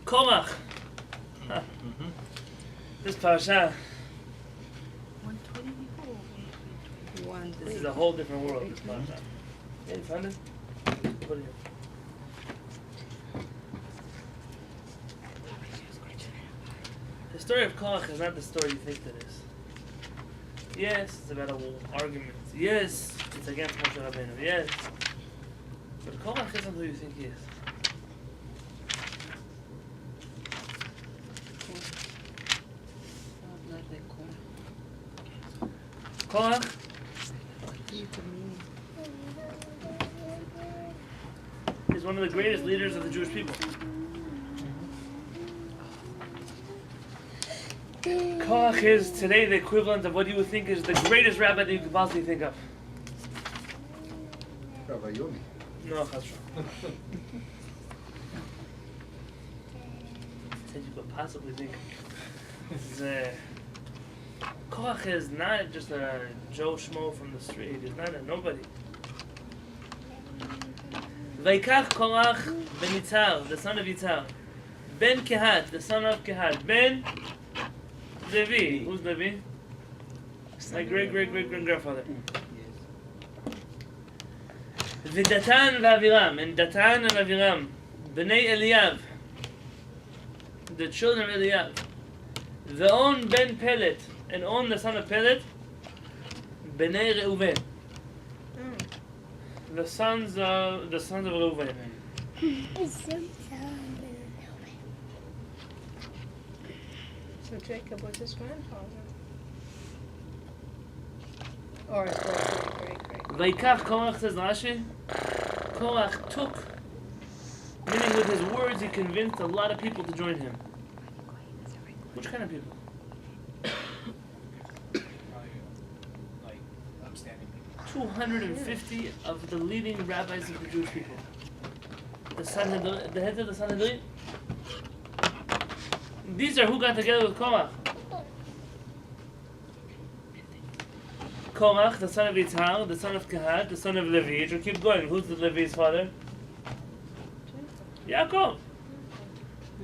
Korach. This parasha. This is a whole different world. This parasha. Yeah, you found it? Put it here. The story of Korach is not the story you think it is. Yes, it's about an argument. Yes, it's against Moshe Rabbeinu. Yes. But Korach isn't who you think he is. Korach is one of the greatest leaders of the Jewish people. Korach is today the equivalent of what you would think is the greatest rabbi that you could possibly think of. Rabbi Yoni. No, Chasra. Said you could possibly think. Korach is not just a Joe Schmo from the street. He's not a nobody. Vaikach Korach ben Yitzhar, the son of Yitzhar. Ben Kehat, the son of Kehat. Ben Levi. Who's Levi? My great-great-great-grandfather. Datan v'Aviram, and Datan and Aviram. Bnei Eliyav. The children of Eliyav. Ve'on ben Pelet, and On the son of Pelet. Bnei Reuven. The sons of Reuven. So Jacob was his grandfather. Or his great. Vaikach Korach, says Rashi. Korach took, meaning with his words he convinced a lot of people to join him. Which kind of people? Like upstanding people. 250 of the leading rabbis of the Jewish people. The heads of the Sanhedrin. These are who got together with Korach. Korach, the son of Yitzhar, the son of Kehat, the son of Levi. So keep going. Who's the Levi's father? Yaakov.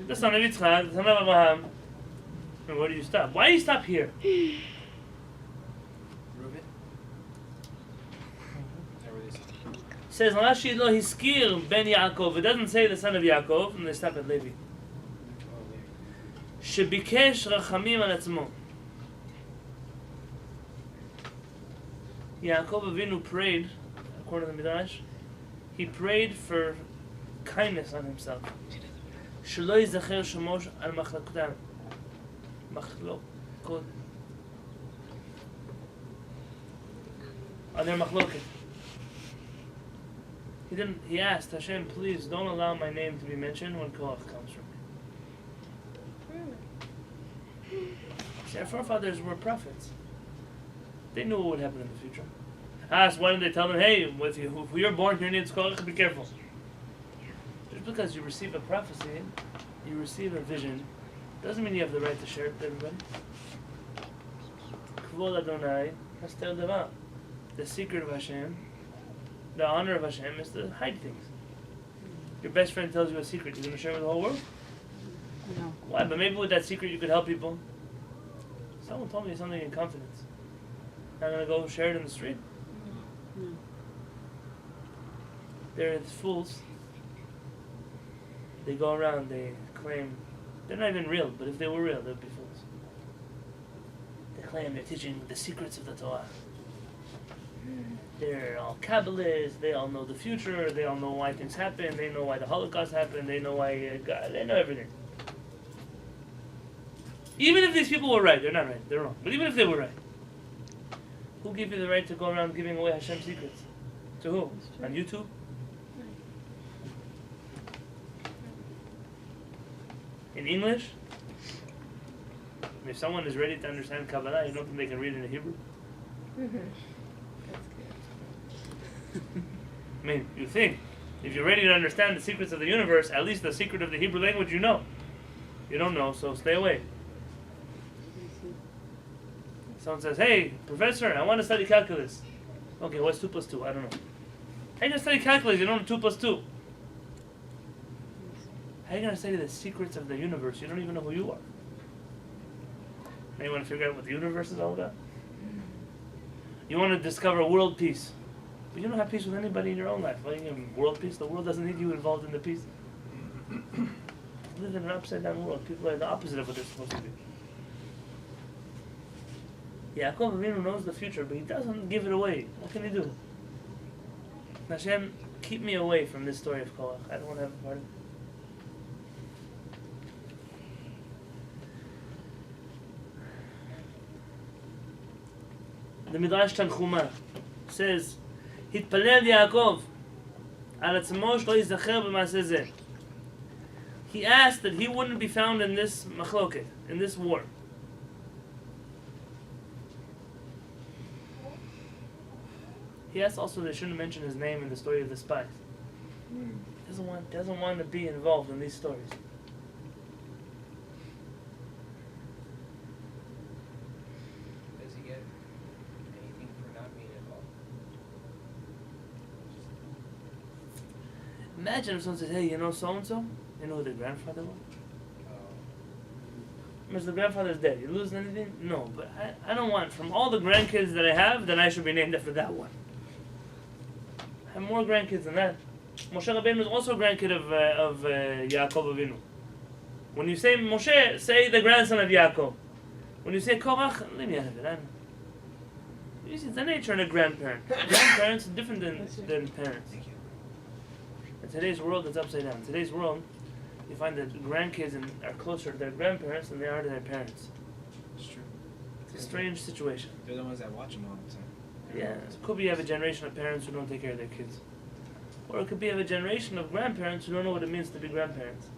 The son of Yitzhar, the son of Abraham. And where do you stop? Why do you stop here? Reuben? Is that where they said? Says Rashi lo hiskir ben Yaakov. It doesn't say the son of Yaakov, and they stop at Levi. Shebikesh rachamim al atzmo. Yaakov Avinu prayed, according to the Midrash, he prayed for kindness on himself. Shelo yizacher shemosh al machlokot. Machlokot. On their machloket. He asked Hashem, please don't allow my name to be mentioned when Korach comes from me. See, our forefathers were prophets. They knew what would happen in the future. Asked, why didn't they tell them, hey, if you're born here needs Korach, be careful. Just because you receive a prophecy, you receive a vision, doesn't mean you have the right to share it with everybody. Kvod Adonai, Hastel Dava. The secret of Hashem, the honor of Hashem is to hide things. Your best friend tells you a secret, you're going to share it with the whole world? No. Why? But maybe with that secret you could help people. Someone told me something in confidence. I'm going to go share it in the street. No. They're fools. They go around, they claim, they're not even real, but if they were real, they'd be fools. They claim they're teaching the secrets of the Torah. They're all Kabbalists, they all know the future, they all know why things happen, they know why the Holocaust happened, they know why God, they know everything. Even if these people were right, they're not right, they're wrong. But even if they were right, who gave you the right to go around giving away Hashem's secrets? To who? On YouTube? In English? If someone is ready to understand Kabbalah, you don't think they can read it in Hebrew? That's good. I mean, you think, if you're ready to understand the secrets of the universe, at least the secret of the Hebrew language you know. You don't know, so stay away. Someone says, hey, professor, I want to study calculus. Okay, what's 2 plus 2? I don't know. How you going to study calculus? You don't know 2 plus 2. How are you going to study the secrets of the universe? You don't even know who you are. Now you want to figure out what the universe is all about? You want to discover world peace. But you don't have peace with anybody in your own life. Like in world peace, the world doesn't need you involved in the peace. We live in an upside down world. People are the opposite of what they're supposed to be. Yaakov Avinu knows the future, but he doesn't give it away. What can he do? Hashem, keep me away from this story of Korach. I don't want to have a part of it. The Midrash Tanchuma says, "Hitpalel Yaakov al atzmo shlo yizacher b'maaseh zeh." He asked that he wouldn't be found in this machloket, in this war. He asked also they shouldn't mention his name in the story of the spies. Doesn't want to be involved in these stories. Does he get anything for not being involved? Imagine if someone says, "Hey, you know so and so? You know who their grandfather was?" Because the grandfather's dead. You lose anything? No, but I don't want, from all the grandkids that I have, then I should be named after that one. I have more grandkids than that. Moshe Rabbeinu was also a grandkid of Yaakov Avinu. When you say Moshe, say the grandson of Yaakov. When you say Korach, leave me out of it. It's the nature of a grandparent. Grandparents are different than parents. In today's world, it's upside down. In today's world, you find that grandkids are closer to their grandparents than they are to their parents. It's true. It's a strange situation. They're the ones that watch them all the time. Yeah, it could be you have a generation of parents who don't take care of their kids. Or it could be you have a generation of grandparents who don't know what it means to be grandparents.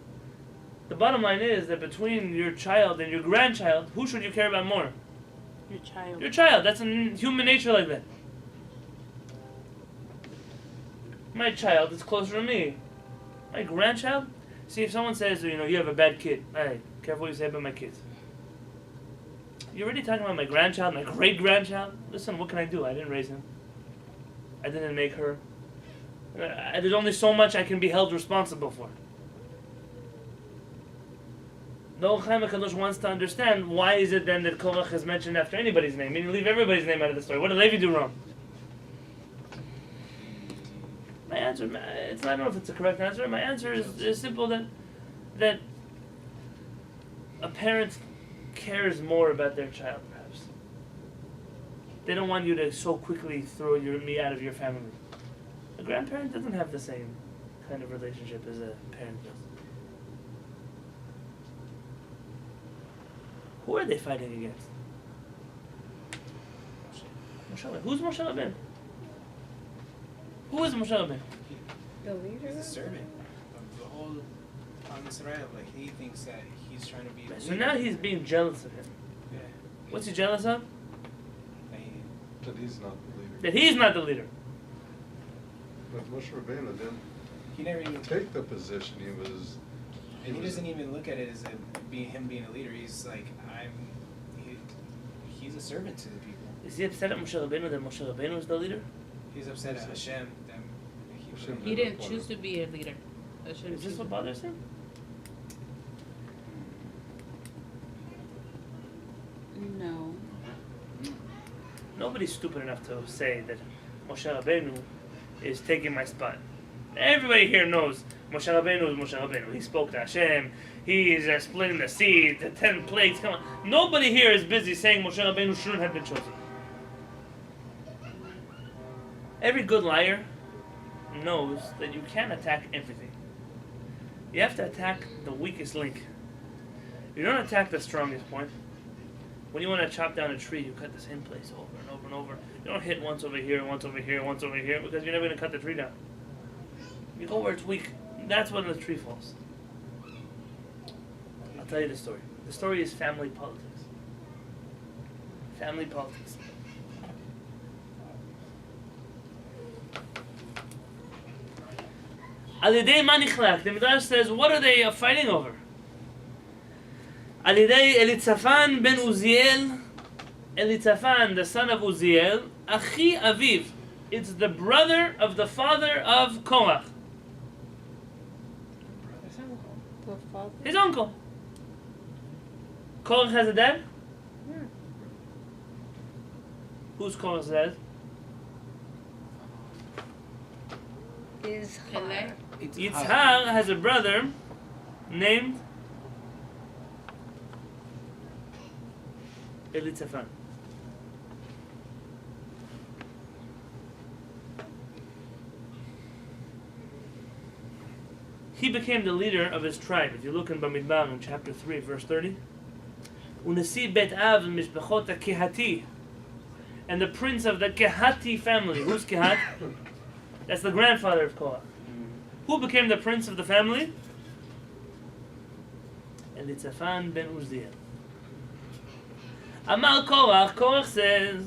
The bottom line is that between your child and your grandchild, who should you care about more? Your child. Your child. That's in human nature like that. My child is closer to me. My grandchild? See, if someone says, you have a bad kid, hey, careful what you say about my kids. You're already talking about my grandchild, my great-grandchild? Listen, what can I do? I didn't raise him. I didn't make her. There's only so much I can be held responsible for. The Or Chaim HaKadosh wants to understand why is it then that Korach is mentioned after anybody's name, meaning leave everybody's name out of the story. What did Levi do wrong? My answer, I don't know if it's a correct answer. My answer is simple, that a parent cares more about their child, perhaps. They don't want you to so quickly throw me out of your family. A grandparent doesn't have the same kind of relationship as a parent does. Who are they fighting against? Moshe Rabbeinu. Who's Moshe Rabbeinu? Who is Moshe Rabbeinu? The leader? He's a servant of the whole Am Israel. Like, he thinks that he's trying to be the So leader. now he's being jealous of him. Yeah. What's he jealous of? That That he's not the leader. That he's not the leader. But Moshe Rabbeinu didn't he never even take the position. He was. And he doesn't even look at it as him being a leader. He's like, he's a servant to the people. Is he upset at Moshe Rabbeinu that Moshe Rabbeinu is the leader? He's upset at Hashem. That Hashem He didn't choose to be a leader. Is this what bothers him? No. Nobody's stupid enough to say that Moshe Rabbeinu is taking my spot. Everybody here knows Moshe Rabbeinu is Moshe Rabbeinu. He spoke to Hashem. He is splitting the sea. The 10 plagues. Come on. Nobody here is busy saying Moshe Rabbeinu shouldn't have been chosen. Every good liar knows that you can't attack everything. You have to attack the weakest link. You don't attack the strongest point. When you want to chop down a tree, you cut the same place over and over and over. You don't hit once over here, once over here, once over here, because you're never going to cut the tree down. You go where it's weak. That's when the tree falls. I'll tell you the story. The story is family politics. Family politics. Al-Yidei Manichlak. The Midrash says, what are they fighting over? Al-Yidei Elitzafan ben Uziel. Elitzafan, the son of Uziel. Achi Aviv. It's the brother of the father of Korach. The father? His uncle. Korach has a dad? Yeah. Who's Korach's dad? Is Ele? Yitzhak has a brother named Elitzaphan. He became the leader of his tribe. If you look in Bamidbar in chapter 3, verse 30. Unasi bet Av mishpachot Kehati. And the prince of the Kehati family. Who's Kehat? That's the grandfather of Korach. Who became the prince of the family? Elitzaphan ben Uzziel. Amar Korach, Korach says,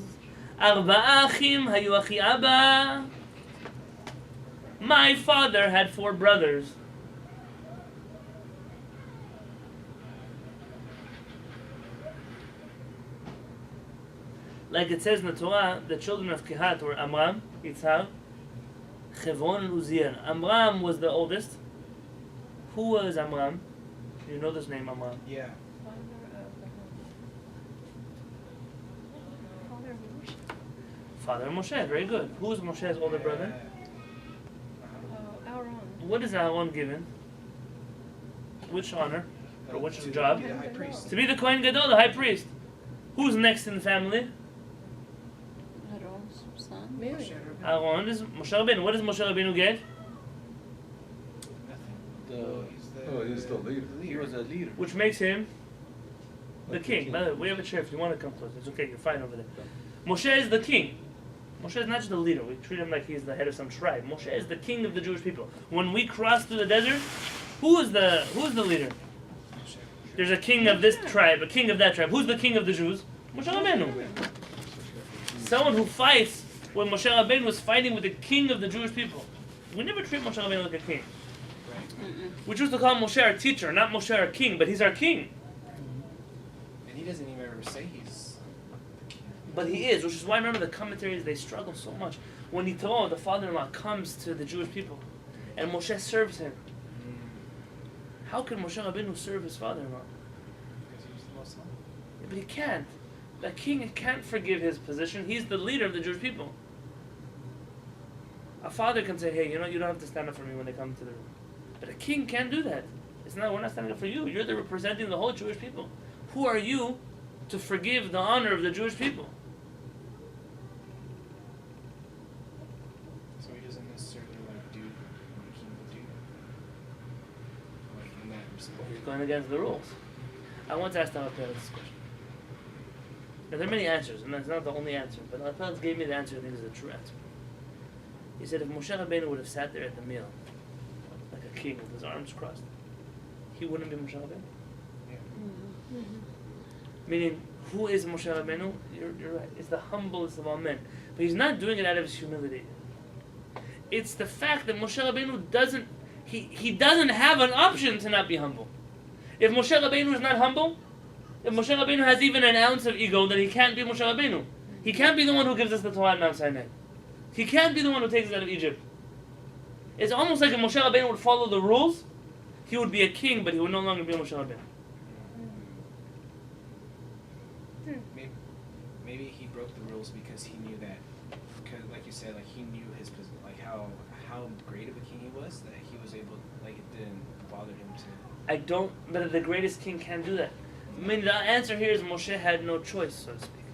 Arba'a achim hayu achi Abba. My father had 4 brothers. Like it says in the Torah, the children of Kehat were Amram, Yitzhak, Chevron, and Uzziel. Amram was the oldest. Who was Amram? You know this name, Amram. Yeah. Father of Moshe. Father of Moshe, very good. Who is Moshe's older brother? Aaron. What is Aaron given? Which honor? Or which job? To be the high priest. To be the Kohen Gadol, the high priest. Who's next in the family? Aaron's son. Mary. Aaron is Moshe Rabbeinu. What does Moshe Rabbeinu get? He's the leader. He was a leader. Which makes him the Like king. By the way, we have a chair if you want to come close. It's okay, you're fine over there. Moshe is the king. Moshe is not just the leader. We treat him like he's the head of some tribe. Moshe is the king of the Jewish people. When we cross through the desert, who is the leader? There's a king of this tribe, a king of that tribe. Who's the king of the Jews? Moshe Rabbeinu. Someone who fights when Moshe Rabbeinu was fighting with the king of the Jewish people. We never treat Moshe Rabbeinu like a king. We choose to call Moshe our teacher, not Moshe our king, but he's our king. And he doesn't even ever say he's. But he is, which is why I remember the commentaries, they struggle so much. When Yitro, the father-in-law, comes to the Jewish people, and Moshe serves him. How can Moshe Rabbeinu serve his father-in-law? Because he was the most humble. Yeah, but he can't. The king can't forgive his position. He's the leader of the Jewish people. A father can say, hey, you don't have to stand up for me when they come to the room. But a king can't do that. We're not standing up for you. You're the representing the whole Jewish people. Who are you to forgive the honor of the Jewish people? So he doesn't necessarily do what a king would do. Like in that respect. He's going against the rules. I once asked Rabbi Pelitz this question. Now, there are many answers, and that's not the only answer, but Rabbi Pelitz gave me the answer I think is the true answer. He said if Moshe Rabbeinu would have sat there at the meal, like a king with his arms crossed, he wouldn't be Moshe Rabbeinu. Meaning, who is Moshe Rabbeinu? You're right. It's the humblest of all men. But he's not doing it out of his humility. It's the fact that Moshe Rabbeinu doesn't have an option to not be humble. If Moshe Rabbeinu is not humble, if Moshe Rabbeinu has even an ounce of ego, then he can't be Moshe Rabbeinu. He can't be the one who gives us the Torah at Mount Sinai. He can't be the one who takes us out of Egypt. It's almost like if Moshe Rabbeinu would follow the rules, he would be a king, but he would no longer be Moshe Rabbeinu. Maybe he broke the rules because he knew that, because like you said, like he knew his like how great of a king he was, that he was able, like it didn't bother him to. But the greatest king can't do that. I mean, the answer here is Moshe had no choice, so to speak.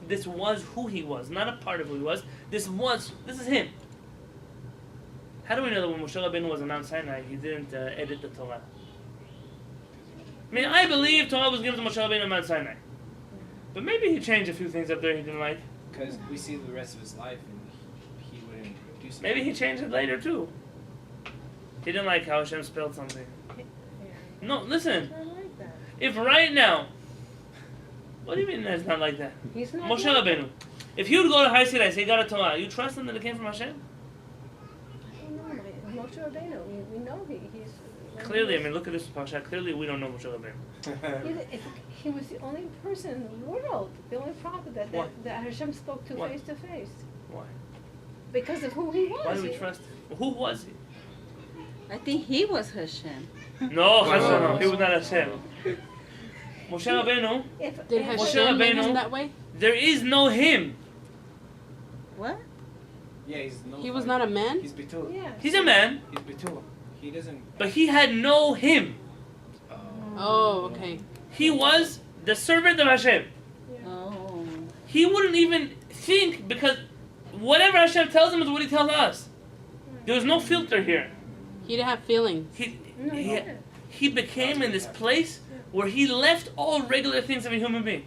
This was who he was, not a part of who he was. This is him. How do we know that when Moshe Rabbeinu was on Mount Sinai, he didn't edit the Torah? I mean, I believe Torah was given to Moshe Rabbeinu on Mount Sinai. But maybe he changed a few things up there he didn't like. Because we see the rest of his life and he wouldn't do something. Maybe he changed it later too. He didn't like how Hashem spelled something. No, listen. I like that. If right now, what do you mean it's not like that? He's not Moshe like Rabbeinu. If he would go to Har Sinai, say he got a Torah, you trust him that it came from Hashem? I don't know. Moshe Rabbeinu, we know he's... Clearly, I mean, look at this Parashat. Clearly, we don't know Moshe Rabbeinu. He was the only person in the world, the only prophet Why? that Hashem spoke to Why? face to face. Why? Because of who he was. Why do we trust him? Who was he? I think he was Hashem. No, Hashem, he was not Hashem. Moshe Rabbeinu, Did Moshe Hashem make him Rabbeinu, that way? there is no him. What? Yeah, he's no. He was not a man? He's Betul. Yeah. He's a man, He's Betul. He doesn't. but he had no him. Oh, okay. He was the servant of Hashem. Oh. He wouldn't even think, because whatever Hashem tells him is what he tells us. There was no filter here. He didn't have feelings. No, he didn't. He became in this place where he left all regular things of a human being.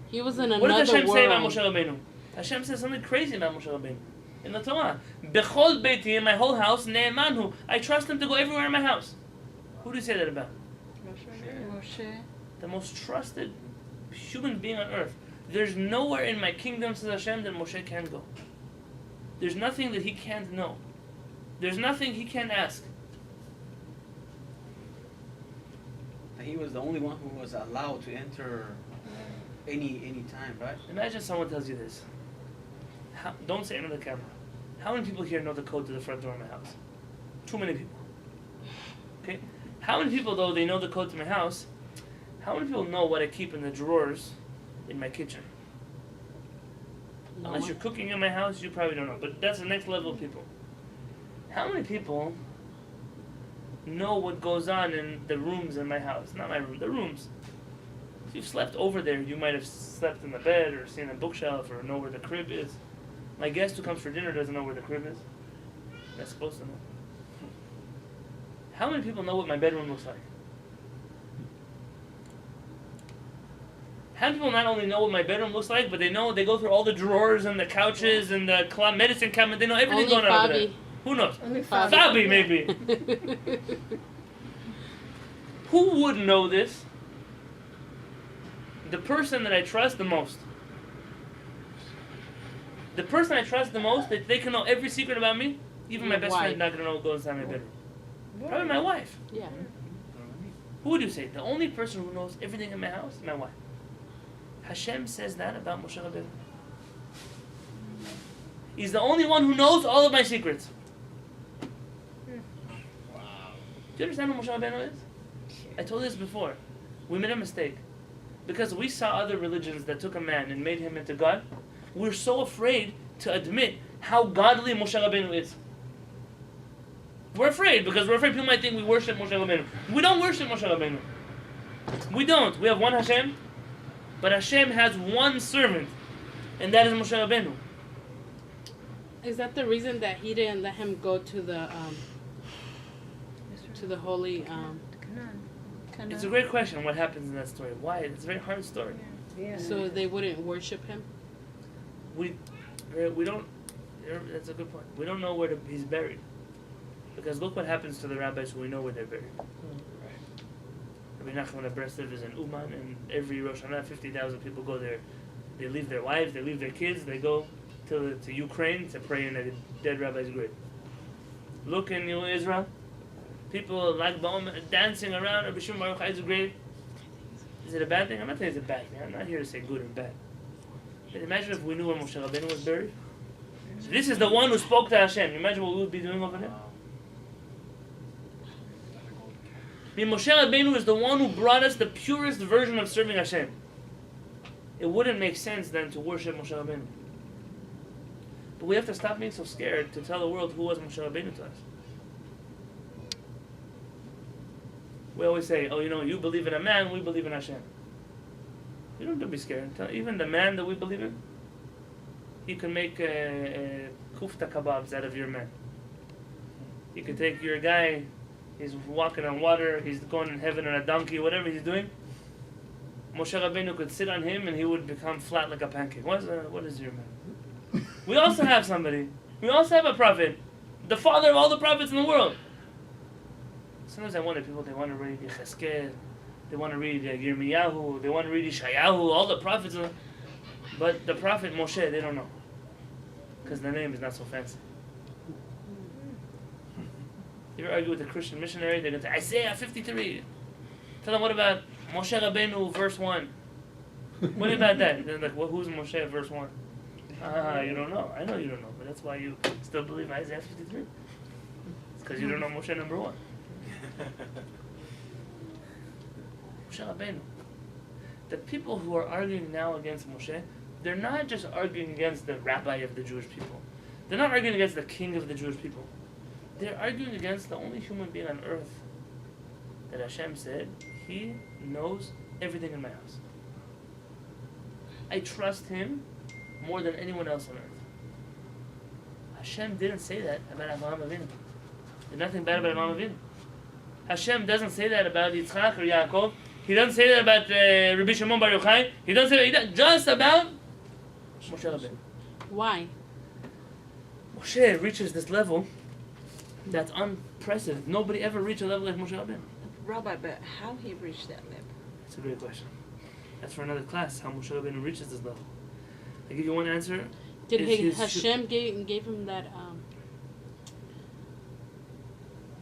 He was in What another does Hashem say about world. Moshe Rabbeinu? Hashem says something crazy about Moshe Rabbeinu. In the Torah, Bechol beiti, in my whole house, ne'emanhu, I trust him to go everywhere in my house. Who do you say that about? Moshe. The most trusted human being on earth. There's nowhere in my kingdom, says Hashem, that Moshe can't go. There's nothing that he can't know. There's nothing he can't ask. He was the only one who was allowed to enter any time, right? Imagine someone tells you this. Don't say it on the camera. How many people here know the code to the front door of my house? Too many people. Okay? How many people, though, they know the code to my house? How many people know what I keep in the drawers in my kitchen? No Unless one. you're cooking in my house, you probably don't know. But that's the next level of people. How many people know what goes on in the rooms in my house? Not my room, the rooms. If you've slept over there, you might have slept in the bed or seen a bookshelf or know where the crib is. My guest who comes for dinner doesn't know where the crib is. That's supposed to know. How many people know what my bedroom looks like? How many people not only know what my bedroom looks like, but they go through all the drawers and the couches and the medicine cabinet. They know everything Only going on over there. Fabi. Who knows? Only Fabi. Fabi, maybe. Who would know this? The person that I trust the most. The person I trust the most, that they can know every secret about me. Even my Your best wife. friend not gonna know what goes inside my bedroom. Probably my wife. Yeah. Who would you say? The only person who knows everything in my house is my wife. Hashem says that about Moshe Rabbeinu. He's the only one who knows all of my secrets. Do you understand who Moshe Rabbeinu is? I told you this before. We made a mistake. Because we saw other religions that took a man and made him into God. We're so afraid to admit how godly Moshe Rabbeinu is. We're afraid because we're afraid people might think we worship Moshe Rabbeinu. We don't worship Moshe Rabbeinu. We don't. We have one Hashem, but Hashem has one servant, and that is Moshe Rabbeinu. Is that the reason that he didn't let him go to the holy It's a great question. What happens in that story? Why? It's a very hard story. Yeah. so they wouldn't worship him? We don't. That's a good point. We don't know where he's buried, because look what happens to the rabbis who we know where they're buried. Rabbi Nachman of Breslev is in Uman, and every Rosh Hashanah, 50,000 people go there. They leave their wives, they leave their kids, they go to Ukraine to pray in a dead rabbi's grave. Look in Israel, people like Baum dancing around Rabbi Shimon Baruch Chai's grave. Is it a bad thing? I'm not saying it's a bad thing. I'm not here to say good or bad. But imagine if we knew where Moshe Rabbeinu was buried. This is the one who spoke to Hashem. Imagine what we would be doing over there. I mean, Moshe Rabbeinu is the one who brought us the purest version of serving Hashem. It wouldn't make sense then to worship Moshe Rabbeinu. But we have to stop being so scared to tell the world who was Moshe Rabbeinu to us. We always say, oh, you believe in a man, we believe in Hashem. You don't have to be scared. Even the man that we believe in, he can make kufta kebabs out of your man. You can take your guy, he's walking on water, he's going in heaven on a donkey, whatever he's doing. Moshe Rabbeinu could sit on him and he would become flat like a pancake. What is your man? We also have somebody. We also have a prophet. The father of all the prophets in the world. Sometimes I wonder, people, they want to read Yechezkel, they want to read Yirmiyahu, they want to read Yeshayahu, all the prophets. But the prophet Moshe, they don't know. Because the name is not so fancy. You ever argue with a Christian missionary, they're going to say, Isaiah 53. Tell them, what about Moshe Rabbeinu, verse 1? What about that? They're like, well, who's Moshe, verse 1? You don't know. I know you don't know, but that's why you still believe Isaiah 53. It's Because you don't know Moshe number one. Moshe Rabbeinu. The people who are arguing now against Moshe, they're not just arguing against the rabbi of the Jewish people. They're not arguing against the king of the Jewish people. They're arguing against the only human being on earth that Hashem said, He knows everything in my house. I trust Him more than anyone else on earth. Hashem didn't say that about Avraham Avinu. There's nothing bad about Avraham Avinu. Hashem doesn't say that about Yitzchak or Yaakov. He doesn't say that about Rabbi Shimon Bar Yochai. He doesn't say that just about Moshe Rabbeinu. Why? Moshe reaches this level that's unprecedented. Nobody ever reached a level like Moshe Rabbeinu. Rabbi, but how he reached that level? That's a great question. That's for another class, how Moshe Rabbeinu reaches this level. I give you one answer. Did Hashem gave him that?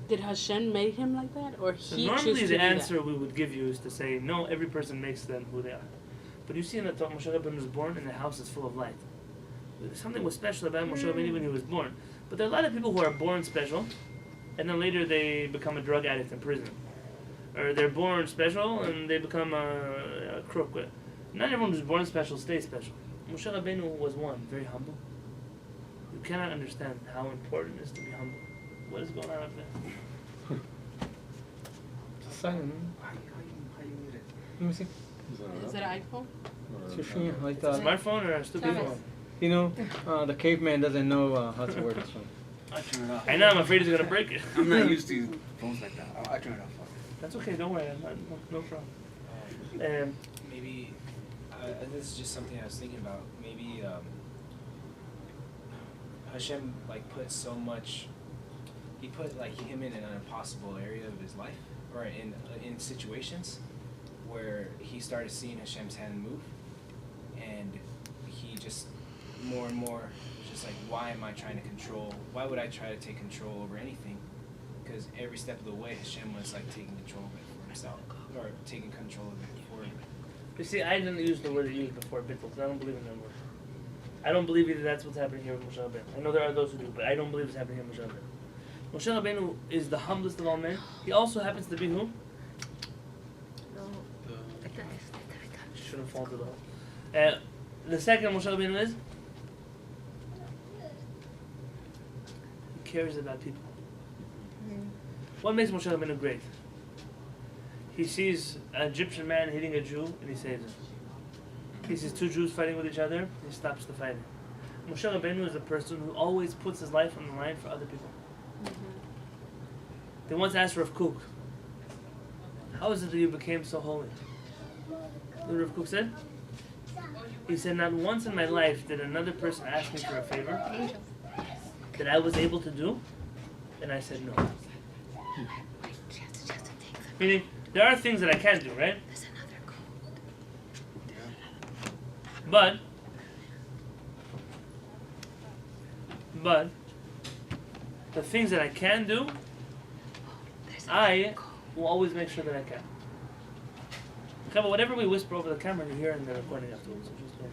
Did Hashem make him like that, or So he normally choose to the do answer we would give you is to say, no, every person makes them who they are. But you see in the Torah, Moshe Rabbeinu was born and the house is full of light. Something was special about Moshe Rabbeinu when he was born. But there are a lot of people who are born special, and then later they become a drug addict in prison. Or they're born special and they become a crook. Not everyone who's born special stays special. Moshe Rabbeinu was one, very humble. You cannot understand how important it is to be humble. What is going on up there? It's silent. How you mute it? Let me see. Is it an iPhone? It's your screen, like A smartphone or a stupid Thomas. phone? You know, the caveman doesn't know how to work his phone. I turn it off. I know, I'm afraid he's going to break it. I'm not used to phones like that. I turn it off. That's okay, don't worry, no problem. Maybe this is just something I was thinking about. Maybe Hashem like put so much. He put like him in an impossible area of his life, or in situations where he started seeing Hashem's hand move, and he just more and more was just like, why am I trying to control? Why would I try to take control over anything? Because every step of the way, Hashem was like taking control of it for himself, or taking control of it for him. You see, I didn't use the word you used before, Bittul, because I don't believe in that word. I don't believe either that's what's happening here with Moshe Rabbeinu. I know there are those who do, but I don't believe it's happening here with Moshe Rabbeinu. Moshe Rabbeinu is the humblest of all men. He also happens to be who? Shouldn't fall to the hole. The second Moshe Rabbeinu is? He cares about people. What makes Moshe Rabbeinu great? He sees an Egyptian man hitting a Jew and he saves him. He sees two Jews fighting with each other, he stops the fighting. Moshe Rabbeinu is a person who always puts his life on the line for other people. They once asked Rav Kook, how is it that you became so holy? You know what Rav Kook said? He said, not once in my life did another person ask me for a favor that I was able to do, and I said no. Meaning, there are things that I can't do, right? But the things that I can do, I will always make sure that I can. Okay, but whatever we whisper over the camera, you hear in the recording afterwards. So just wait.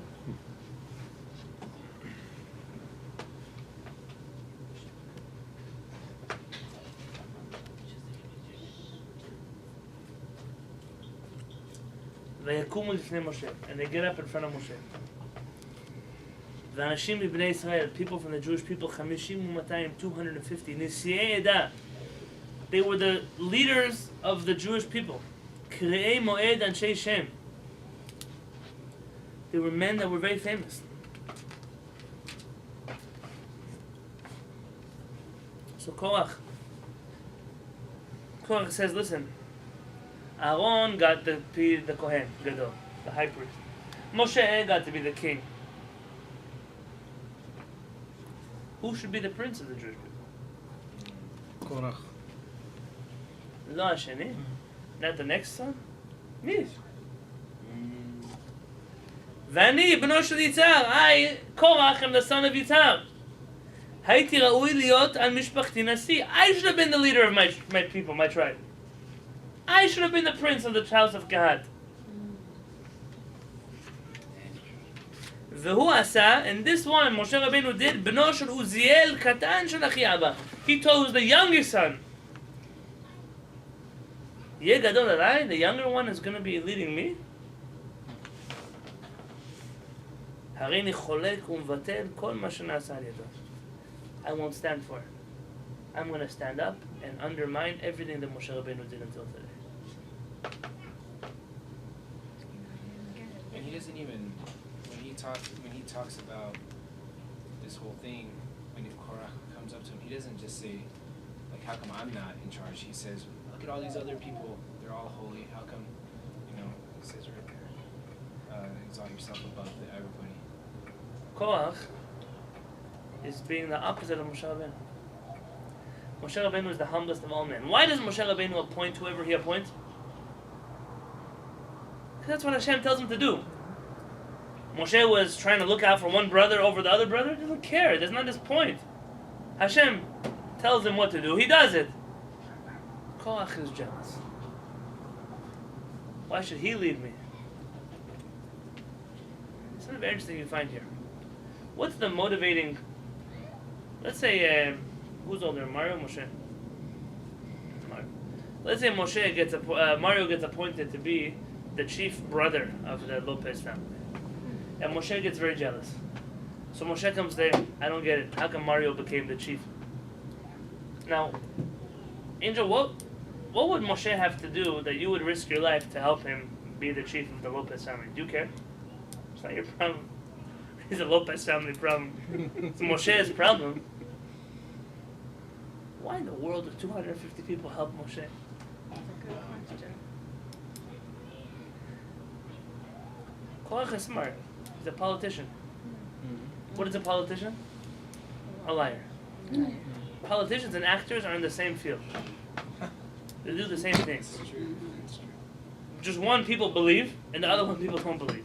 ויקומו לפני משה, and they get up in front of Moshe. ואנשים מבני ישראל, people from the Jewish people, 50 ו-200, 250, נשיאי עדה. They were the leaders of the Jewish people. קראי מועד אנשי שם. They were men that were very famous. So Korach says, listen, Aaron got to be the Kohen Gadol, the high priest. Moshe got to be the king. Who should be the prince of the Jewish people? Korach. לא השני? Not the next son? מי? ואני, בנו של יצהר, I, Korach, am the son of יצהר. הייתי ראוי להיות על משפחתי נשיא. I should have been the leader of my people, my tribe. I should have been the prince of the house of God. והוא עשה, and this one, Moshe Rabbeinu did, בנו של עוזיאל קטן של אחי אבא. He told the youngest son, יהיה גדול עליי, the younger one is going to be leading me. הריני חולק ומבטל כל מה שנעשה על ידו. I won't stand for it. I'm going to stand up and undermine everything that Moshe Rabbeinu did until today. And he doesn't even, when he talks about this whole thing, when Korach comes up to him, he doesn't just say, like, how come I'm not in charge? He says, look at all these other people, they're all holy. How come, he says right there, exalt yourself above everybody. Korach is being the opposite of Moshe Rabbeinu. Moshe Rabbeinu is the humblest of all men. Why does Moshe Rabbeinu appoint whoever he appoints? Because that's what Hashem tells him to do. Moshe was trying to look out for one brother over the other brother. He doesn't care. That's not his point. Hashem tells him what to do. He does it. Korach is jealous. Why should he lead me? Something very interesting you find here. What's the motivating... Let's say... who's older, Mario or Moshe? Mario. Let's say Mario gets appointed to be the chief brother of the Lopez family. And Moshe gets very jealous. So Moshe comes there, I don't get it. How come Mario became the chief? Now, Angel, what would Moshe have to do that you would risk your life to help him be the chief of the Lopez family? Do you care? It's not your problem. It's a Lopez family problem. It's Moshe's problem. Why in the world would 250 people help Moshe? That's a good question. Korach is smart. He's a politician. What is a politician? A liar. Politicians and actors are in the same field. They do the same things. Just one people believe, and the other one people don't believe.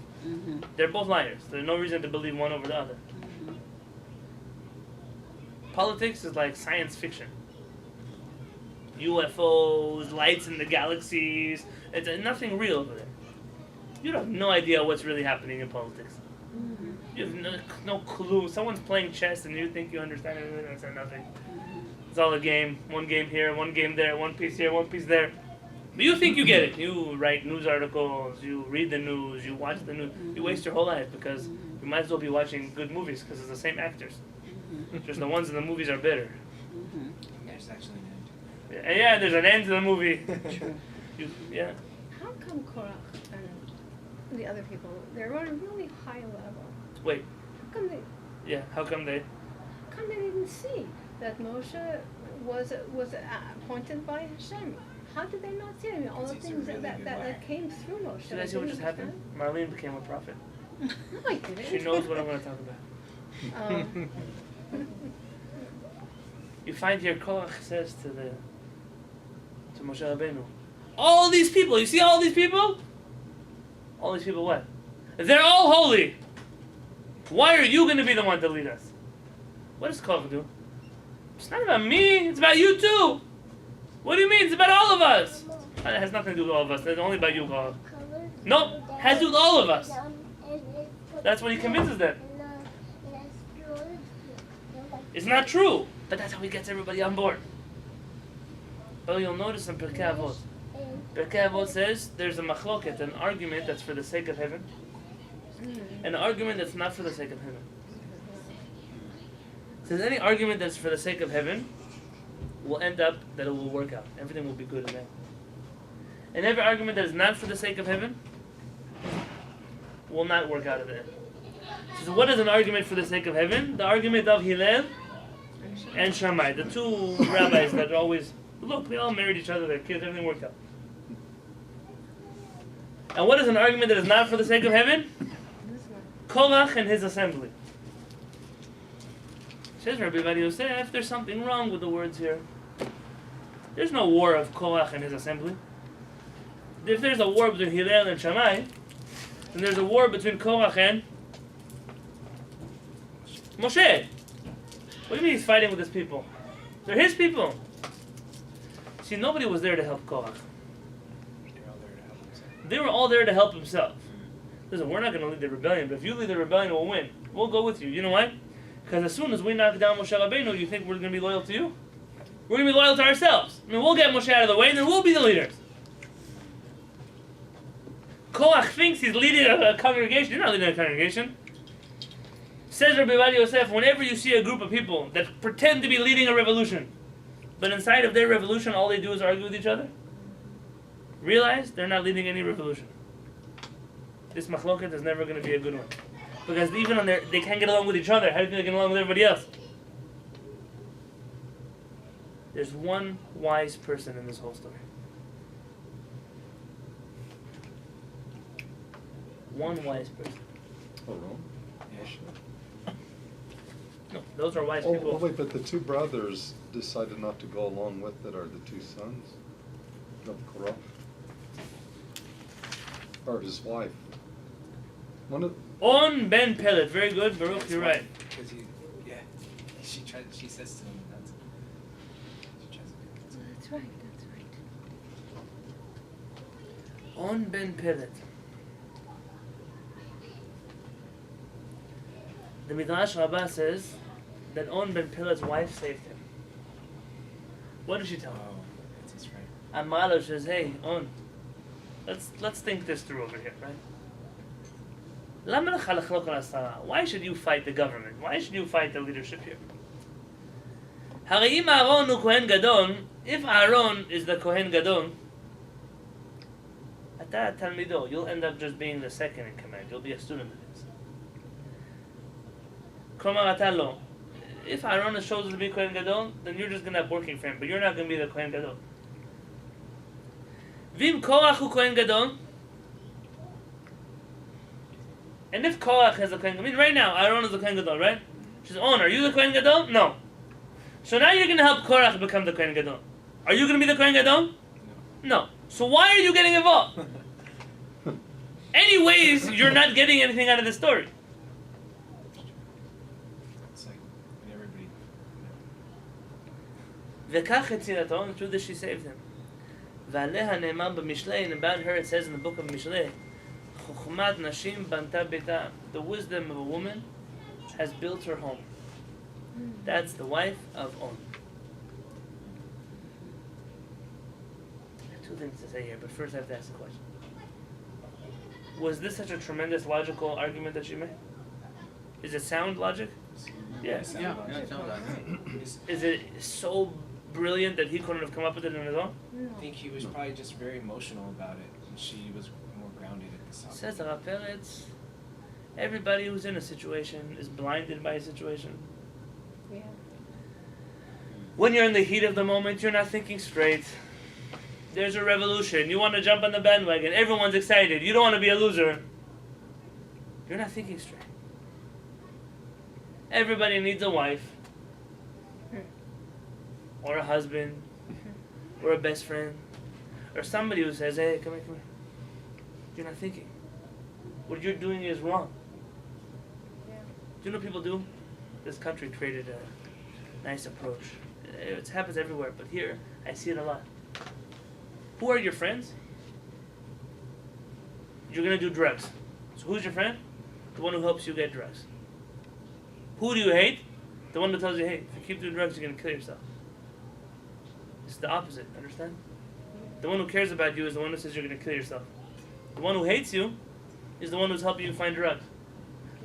They're both liars. There's no reason to believe one over the other. Politics is like science fiction. UFOs, lights in the galaxies. It's nothing real over there. You have no idea what's really happening in politics. You have no clue. Someone's playing chess and you think you understand everything. That's nothing. It's all a game. One game here, one game there, one piece here, one piece there. But you think you get it. You write news articles, you read the news, you watch the news. You waste your whole life because you might as well be watching good movies because it's the same actors. Just the ones in the movies are better. There's actually an end. Yeah, there's an end to the movie. Yeah. How come Korach and the other people, they're on a really high level? Wait. How come they? Yeah. How come they? How come they didn't see that Moshe was appointed by Hashem? How did they not see it? I mean, all the things that came through Moshe. Did I see what just happened? Marlene became a prophet. No, I didn't. She knows what I'm going to talk about. You find here Korach says to Moshe Rabbeinu, all these people, you see all these people? All these people what? They're all holy. Why are you going to be the one to lead us? What does Korach do? It's not about me, it's about you too. What do you mean? It's about all of us. It has nothing to do with all of us. It's only about you, Korach. No, it has to do with all of us. That's what he convinces them. It's not true, but that's how he gets everybody on board. Oh, you'll notice in Pirkei Avot. Pirkei Avot says there's a machloket, an argument that's for the sake of heaven, and an argument that's not for the sake of heaven. It says any argument that's for the sake of heaven will end up that it will work out. Everything will be good in there. And every argument that is not for the sake of heaven will not work out of it. So what is an argument for the sake of heaven? The argument of Hillel and Shammai, the two rabbis that always, look, they all married each other, their kids, everything worked out. And what is an argument that is not for the sake of heaven? Korach and his assembly. Says Rabbi Yosef, there's something wrong with the words here. There's no war of Korach and his assembly. If there's a war between Hillel and Shammai, then there's a war between Korach and Moshe. What do you mean he's fighting with his people? They're his people. See, nobody was there to help Korach. They're all there to help themselves. They were all there to help himself. Listen, we're not going to lead the rebellion, but if you lead the rebellion, we'll win. We'll go with you. You know why? Because as soon as we knock down Moshe Rabbeinu, you think we're going to be loyal to you? We're going to be loyal to ourselves. I mean, we'll get Moshe out of the way, and then we'll be the leaders. Korach thinks he's leading a congregation. You're not leading a congregation. Says Rabbi Yosef, whenever you see a group of people that pretend to be leading a revolution, but inside of their revolution, all they do is argue with each other, realize they're not leading any revolution. This machloket is never going to be a good one. Because even on they can't get along with each other. How do you think they get along with everybody else? There's one wise person in this whole story. One wise person. Oh, wrong? No, those are wise people. Oh, wait, but the two brothers decided not to go along with it, are the two sons of Korach? Or his wife? One of... On Ben Pelet, very good, Baruch, That's you're why, right. Because she says to him, she tries to That's right, that's right. On Ben Pelet. The Midrash Rabbah says that On Ben Pelet's wife saved him. What did she tell him? Oh, that's his right. Amalo says, hey, On, let's think this through over here, right? Why should you fight the government? Why should you fight the leadership here? If Aaron is the Kohen Gadol, you'll end up just being the second in command. You'll be a student of his. If Aaron is chosen to be Kohen Gadol, then you're just going to have working for him, but you're not going to be the Kohen Gadol. Vim Korach hu Kohen Gadol. And if Korach has a Kohen Gadol, I mean right now, Aaron is the Kohen Gadol, right? She says, On, are you the Kohen Gadol? No. So now you're going to help Korach become the Kohen Gadol. Are you going to be the Kohen Gadol? No. So why are you getting involved? Anyways, you're not getting anything out of the story. It's like when everybody. V'kach etzirato, and through this she saved him. V'aleha ne'emar b'mishlei, and about her it says in the book of Mishlei, Chochmat nashim banta beta, the wisdom of a woman has built her home. That's the wife of On. I have two things to say here, but first I have to ask a question. Was this such a tremendous logical argument that she made? Is it sound logic? Yes. Yeah, it sounds like it. Is it so brilliant that he couldn't have come up with it on his own? No. I think he was probably just very emotional about it, and she was more grounded at this time. Says the Peretz, everybody who's in a situation is blinded by a situation. Yeah. When you're in the heat of the moment, you're not thinking straight. There's a revolution. You want to jump on the bandwagon. Everyone's excited. You don't want to be a loser. You're not thinking straight. Everybody needs a wife, or a husband, or a best friend, or somebody who says, hey, come here, come here. You're not thinking. What you're doing is wrong. Yeah. Do you know what people do? This country created a nice approach. It happens everywhere, but here, I see it a lot. Who are your friends? You're going to do drugs. So who's your friend? The one who helps you get drugs. Who do you hate? The one that tells you, hey, if you keep doing drugs, you're going to kill yourself. It's the opposite, understand? The one who cares about you is the one who says you're going to kill yourself. The one who hates you is the one who's helping you find drugs.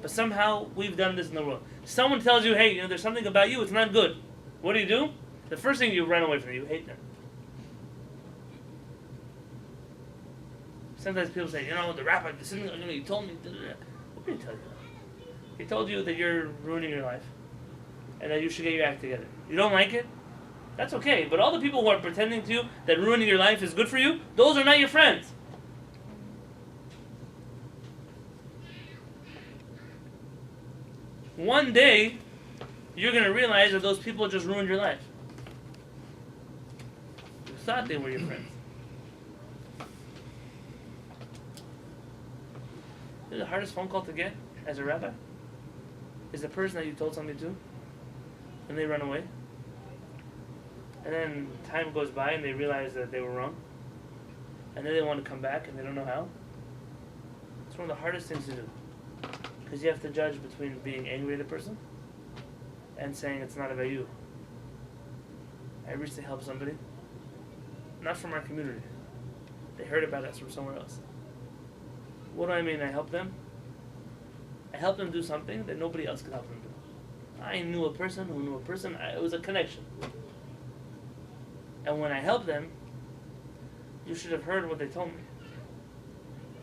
But somehow, we've done this in the world. Someone tells you, hey, there's something about you, it's not good. What do? The first thing you run away from, you hate them. Sometimes people say, the rabbi, this isn't, he told me. What did he tell you? He told you that you're ruining your life and that you should get your act together. You don't like it? That's okay. But all the people who are pretending to you that ruining your life is good for you, those are not your friends. One day, you're going to realize that those people just ruined your life. You thought they were your friends. This is the hardest phone call to get as a rabbi. Is the person that you told something to, and they run away. And then time goes by and they realize that they were wrong. And then they want to come back and they don't know how. It's one of the hardest things to do. Because you have to judge between being angry at a person and saying it's not about you. I recently helped somebody, not from our community. They heard about us from somewhere else. What do I mean I helped them? I helped them do something that nobody else could help them do. I knew a person who knew a person. It was a connection. And when I helped them, you should have heard what they told me.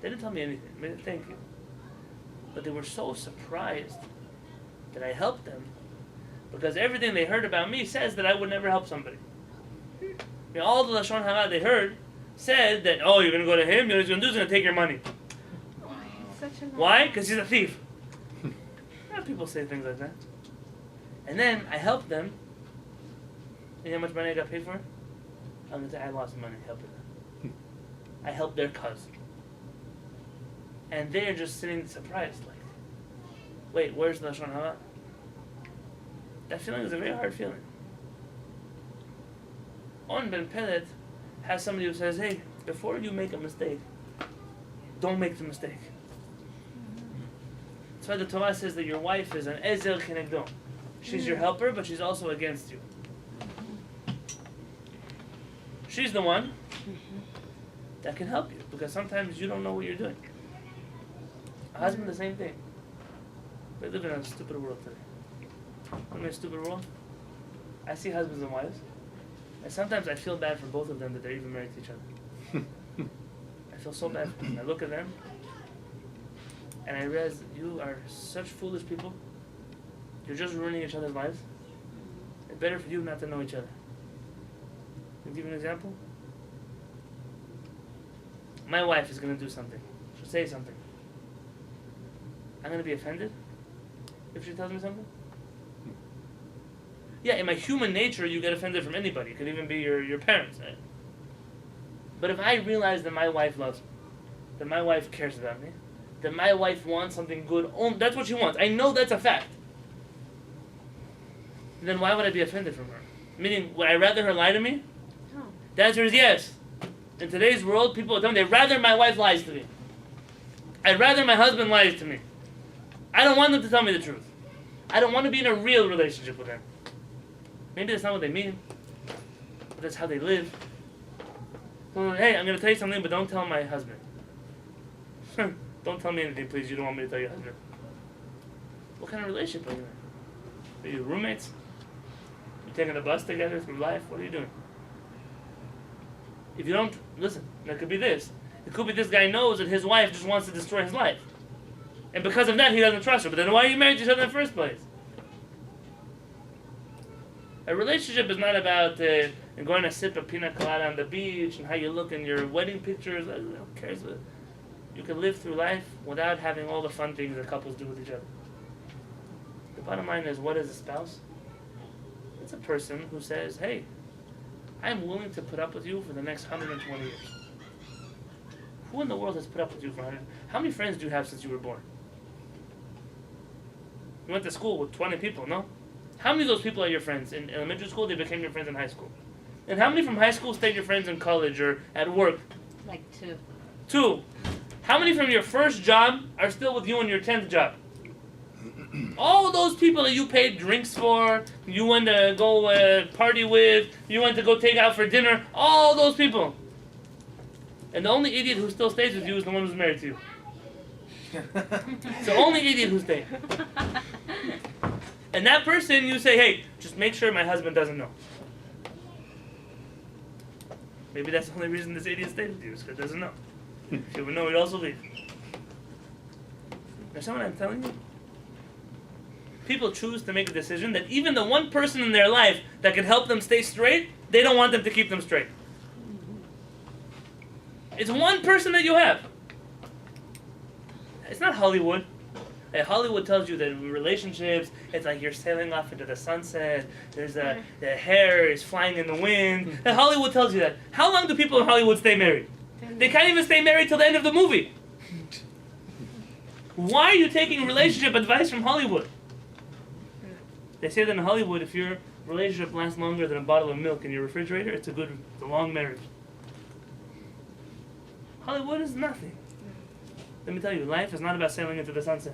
They didn't tell me anything. They didn't thank you. But they were so surprised that I helped them because everything they heard about me says that I would never help somebody. All the Lashon Hara they heard said that, oh, you're going to go to him, what he's going to do is going to take your money. Why? Because he's a thief. People say things like that. And then I helped them. You know how much money I got paid for? I'm going to say I lost money helping them. I helped their cousin. And they're just sitting surprised, like, wait, where's the Lashon Hara? That feeling is a very hard feeling. On Ben Pelet has somebody who says, hey, before you make a mistake, don't make the mistake. That's why the Torah says that your wife is an ezer kenegdo. She's your helper, but she's also against you. She's the one that can help you, because sometimes you don't know what you're doing. A husband, the same thing. We live in a stupid world today. I'm in a stupid world. I see husbands and wives, and sometimes I feel bad for both of them that they're even married to each other. I feel so bad for them. I look at them, and I realize you are such foolish people. You're just ruining each other's lives. It's better for you not to know each other. Can I give you an example? My wife is going to do something. She'll say something. I'm going to be offended if she tells me something. Yeah, in my human nature, you get offended from anybody. It could even be your parents. Right? But if I realize that my wife loves me, that my wife cares about me, that my wife wants something good, that's what she wants. I know that's a fact. Then why would I be offended from her? Meaning, would I rather her lie to me? No. The answer is yes. In today's world, people will tell me they'd rather my wife lies to me. I'd rather my husband lies to me. I don't want them to tell me the truth. I don't want to be in a real relationship with them. Maybe that's not what they mean, but that's how they live. So, hey, I'm going to tell you something, but don't tell my husband. Don't tell me anything, please. You don't want me to tell your husband. What kind of relationship are you in? Are you roommates? You taking the bus together through life? What are you doing? If you don't, listen, that could be this. It could be this guy knows that his wife just wants to destroy his life. And because of that, he doesn't trust her. But then why are you married to each other in the first place? A relationship is not about going to sip a pina colada on the beach and how you look in your wedding pictures. Who cares? You can live through life without having all the fun things that couples do with each other. The bottom line is, what is a spouse? It's a person who says, hey, I'm willing to put up with you for the next 120 years. Who in the world has put up with you for 100? How many friends do you have since you were born? You went to school with 20 people, no? How many of those people are your friends? In elementary school, they became your friends in high school. And how many from high school stayed your friends in college or at work? Like 2. 2. How many from your first job are still with you in your 10th job? All those people that you paid drinks for, you went to go party with, you went to go take out for dinner, all those people. And the only idiot who still stays with you is the one who's married to you. It's the only idiot who stays. And that person, you say, hey, just make sure my husband doesn't know. Maybe that's the only reason this idiot stays with you, is because he doesn't know. If he would know, he'd also leave. There's someone I'm telling you. People choose to make a decision that even the one person in their life that can help them stay straight, they don't want them to keep them straight. It's one person that you have. It's not Hollywood. Hollywood tells you that in relationships, it's like you're sailing off into the sunset. There's the hair is flying in the wind. And Hollywood tells you that. How long do people in Hollywood stay married? They can't even stay married till the end of the movie. Why are you taking relationship advice from Hollywood? They say that in Hollywood, if your relationship lasts longer than a bottle of milk in your refrigerator, it's a long marriage. Hollywood is nothing. Let me tell you, life is not about sailing into the sunset.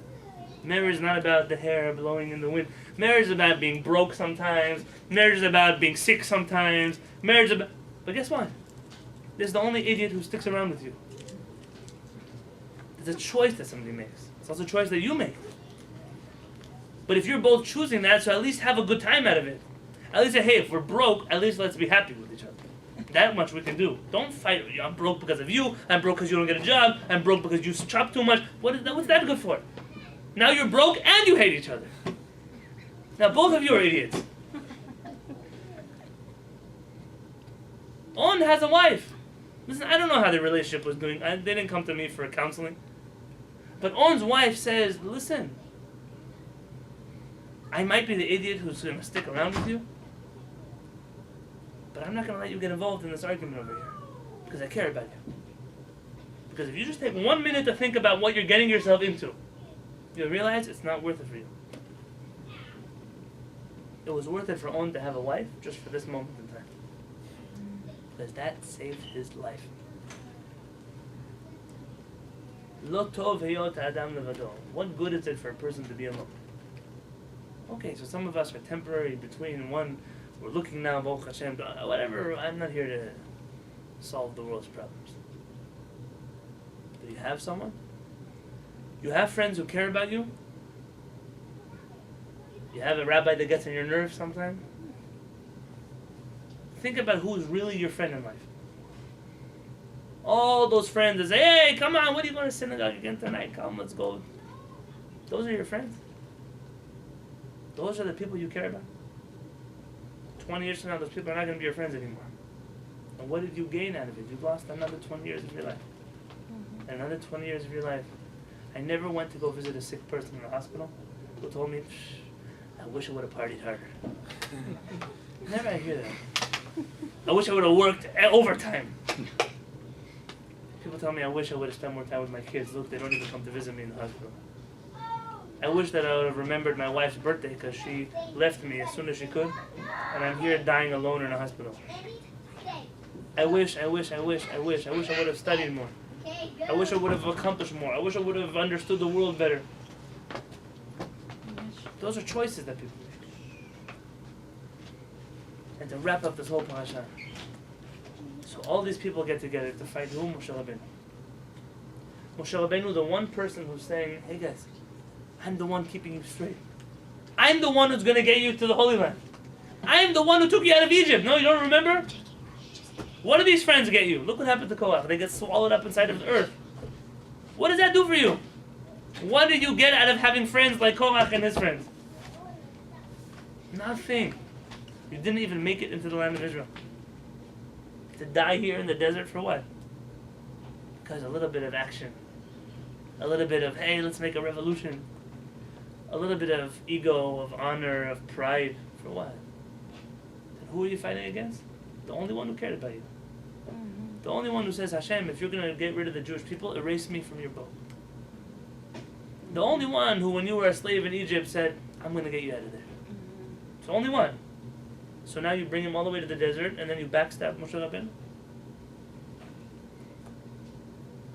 Marriage is not about the hair blowing in the wind. Marriage is about being broke sometimes. Marriage is about being sick sometimes. Marriage is about... But guess what? This is the only idiot who sticks around with you. It's a choice that somebody makes. It's also a choice that you make. But if you're both choosing that, so at least have a good time out of it. At least say, hey, if we're broke, at least let's be happy with each other. That much we can do. Don't fight. I'm broke because of you. I'm broke because you don't get a job. I'm broke because you chop too much. What's that good for? Now you're broke and you hate each other. Now both of you are idiots. On has a wife. Listen, I don't know how their relationship was doing. They didn't come to me for counseling. But On's wife says, listen, I might be the idiot who's going to stick around with you, but I'm not going to let you get involved in this argument over here because I care about you. Because if you just take 1 minute to think about what you're getting yourself into, you'll realize it's not worth it for you. It was worth it for On to have a wife just for this moment in time. Because that saved his life. Lo tov heyot adam levado. What good is it for a person to be alone? Okay, so some of us are temporary between one. We're looking now, Baruch Hashem, whatever. I'm not here to solve the world's problems. Do you have someone? You have friends who care about you? You have a rabbi that gets on your nerves sometime? Think about who's really your friend in life. All those friends that say, hey, come on, what are you going to synagogue again tonight? Come, let's go. Those are your friends. Those are the people you care about. 20 years from now, those people are not going to be your friends anymore. And what did you gain out of it? You've lost another 20 years of your life. Another 20 years of your life. I never went to go visit a sick person in the hospital who told me, I wish I would have partied harder. Never I hear that. I wish I would have worked overtime. People tell me I wish I would have spent more time with my kids. Look, they don't even come to visit me in the hospital. I wish that I would have remembered my wife's birthday because she left me as soon as she could, and I'm here dying alone in a hospital. I wish I would have studied more. I wish I would have accomplished more. I wish I would have understood the world better. Those are choices that people make. And to wrap up this whole parasha, so all these people get together to fight who? Moshe Rabbeinu. Moshe Rabbeinu, the one person who's saying, hey guys, I'm the one keeping you straight. I'm the one who's going to get you to the Holy Land. I'm the one who took you out of Egypt. No, you don't remember? What do these friends get you? Look what happened to Korach. They get swallowed up inside of the earth. What does that do for you? What did you get out of having friends like Korach and his friends? Nothing. You didn't even make it into the land of Israel. To die here in the desert for what? Because a little bit of action. A little bit of, hey, let's make a revolution. A little bit of ego, of honor, of pride. For what? And who are you fighting against? The only one who cared about you. The only one who says, Hashem, if you're going to get rid of the Jewish people, erase me from your book. The only one who, when you were a slave in Egypt, said, I'm going to get you out of there. It's the only one. So now you bring him all the way to the desert, and then you backstab Moshe Rabbeinu?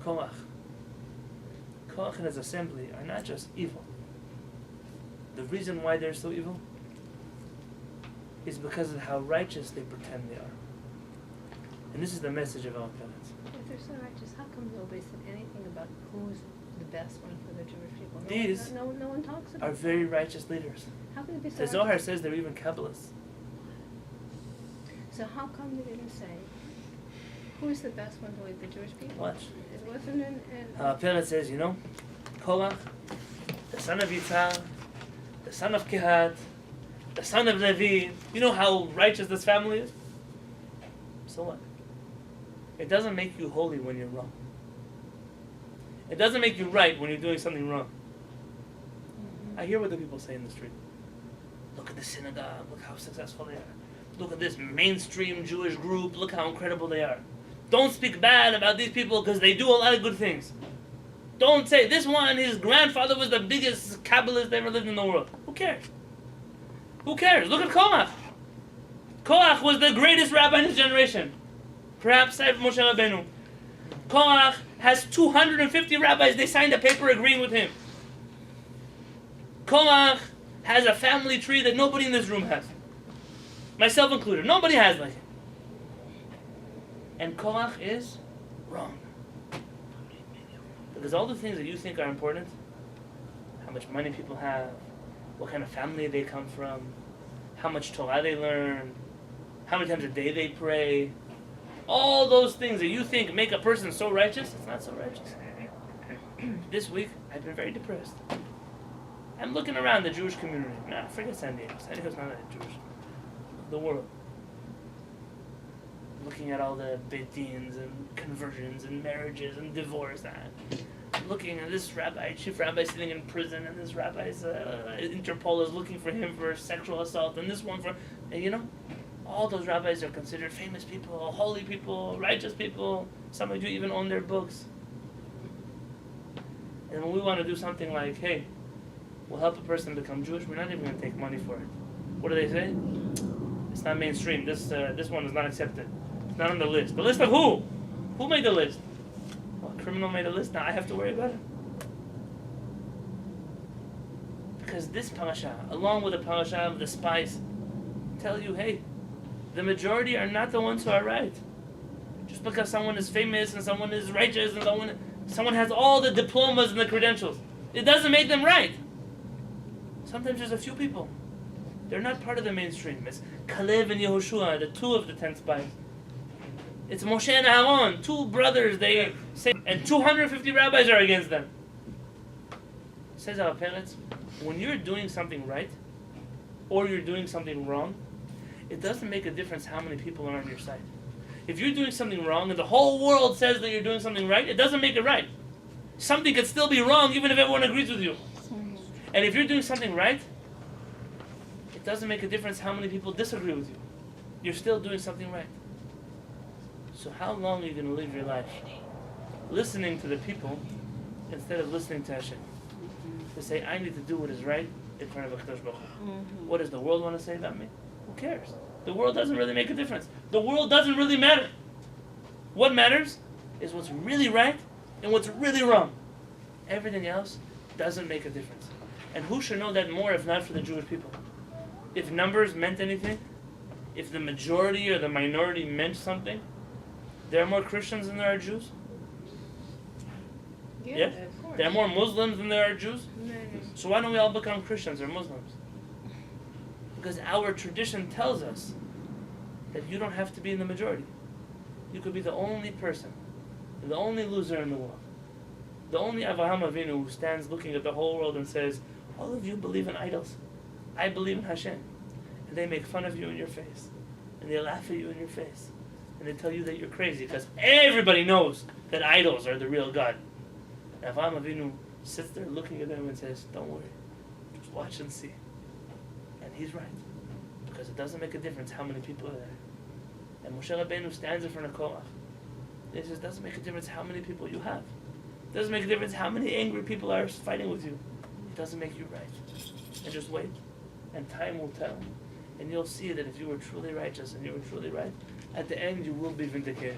Korach and his assembly are not just evil. The reason why they're so evil is because of how righteous they pretend they are. And this is the message of our parents. If they're so righteous, how come nobody said anything about who's the best one for the Jewish people? These no one talks about are very righteous leaders. How can it be so The Zohar says they're even Kabbalists. So how come they didn't say who's the best one to lead the Jewish people? Watch. It wasn't in Peretz says, you know, Korach, the son of Yitzhak, the son of Kehat, the son of Levi. You know how righteous this family is? So what? It doesn't make you holy when you're wrong. It doesn't make you right when you're doing something wrong. I hear what the people say in the street. Look at the synagogue, look how successful they are. Look at this mainstream Jewish group, look how incredible they are. Don't speak bad about these people because they do a lot of good things. Don't say, this one, his grandfather was the biggest Kabbalist that ever lived in the world. Who cares? Who cares? Look at Korach. Korach was the greatest rabbi in his generation. Perhaps Moshe Rabbeinu. Korach has 250 rabbis. They signed a paper agreeing with him. Korach has a family tree that nobody in this room has. Myself included. Nobody has like him. And Korach is wrong. Because all the things that you think are important, how much money people have, what kind of family they come from, how much Torah they learn, how many times a day they pray, all those things that you think make a person so righteous, it's not so righteous. This week, I've been very depressed. I'm looking around the Jewish community. Nah, forget San Diego. San Diego's not that Jewish. The world. Looking at all the Beit Dins and conversions and marriages and divorce. Looking at this rabbi, chief rabbi sitting in prison, and this rabbi's Interpol is looking for him for sexual assault, and this one for, and you know, all those rabbis are considered famous people, holy people, righteous people. Some of you even own their books. And when we want to do something like, hey, we'll help a person become Jewish, we're not even going to take money for it. What do they say? It's not mainstream. This one is not accepted. It's not on the list. The list of who? Who made the list? Well, a criminal made a list. Now I have to worry about it. Because this parasha, along with the parasha of the spies, tell you, hey, the majority are not the ones who are right. Just because someone is famous and someone is righteous and someone has all the diplomas and the credentials, it doesn't make them right. Sometimes there's a few people. They're not part of the mainstream. It's Kalev and Yehoshua, the two of the 10 spies. It's Moshe and Aaron, two brothers, they say, and 250 rabbis are against them. Says our parents, when you're doing something right, or you're doing something wrong, it doesn't make a difference how many people are on your side. If you're doing something wrong and the whole world says that you're doing something right, it doesn't make it right. Something could still be wrong even if everyone agrees with you. And if you're doing something right, it doesn't make a difference how many people disagree with you. You're still doing something right. So how long are you going to live your life listening to the people instead of listening to Hashem? To say, I need to do what is right in front of HaKadosh Baruch Hu. What does the world want to say about me? Who cares? The world doesn't really make a difference. The world doesn't really matter. What matters is what's really right and what's really wrong. Everything else doesn't make a difference. And who should know that more if not for the Jewish people? If numbers meant anything, if the majority or the minority meant something, there are more Christians than there are Jews. Yeah? Of course. There are more Muslims than there are Jews. No. So why don't we all become Christians or Muslims? Because our tradition tells us that you don't have to be in the majority. You could be the only person, the only loser in the world. The only Avraham Avinu who stands looking at the whole world and says, all of you believe in idols. I believe in Hashem. And they make fun of you in your face. And they laugh at you in your face. And they tell you that you're crazy because everybody knows that idols are the real God. And Avraham Avinu sits there looking at them and says, don't worry. Just watch and see. And he's right. Because it doesn't make a difference how many people are there. And Moshe Rabbeinu stands in front of Korach. He says, it doesn't make a difference how many people you have. It doesn't make a difference how many angry people are fighting with you. It doesn't make you right. And just wait. And time will tell. And you'll see that if you were truly righteous and you were truly right, at the end you will be vindicated.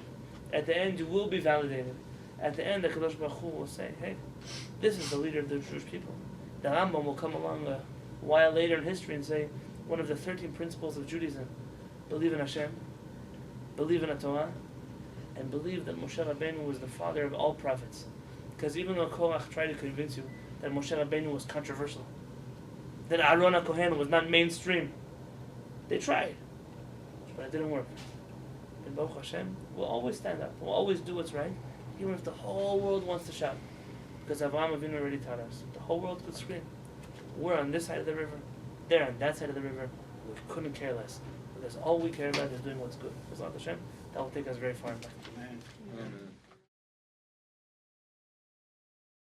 At the end you will be validated. At the end the Kadosh Baruch Hu will say, hey, this is the leader of the Jewish people. The Rambam will come along a while later in history and say, one of the 13 principles of Judaism, believe in Hashem, believe in the Torah, and believe that Moshe Rabbeinu was the father of all prophets. Because even though Korach tried to convince you that Moshe Rabbeinu was controversial, that Aaron HaKohen was not mainstream, they tried, but it didn't work. And Baruch Hashem will always stand up, will always do what's right, even if the whole world wants to shout. Because Avraham Avinu already taught us, the whole world could scream. We're on this side of the river, they're on that side of the river. We couldn't care less. Because all we care about is doing what's good. Because Hashem, that will take us very far in life. Amen. Amen.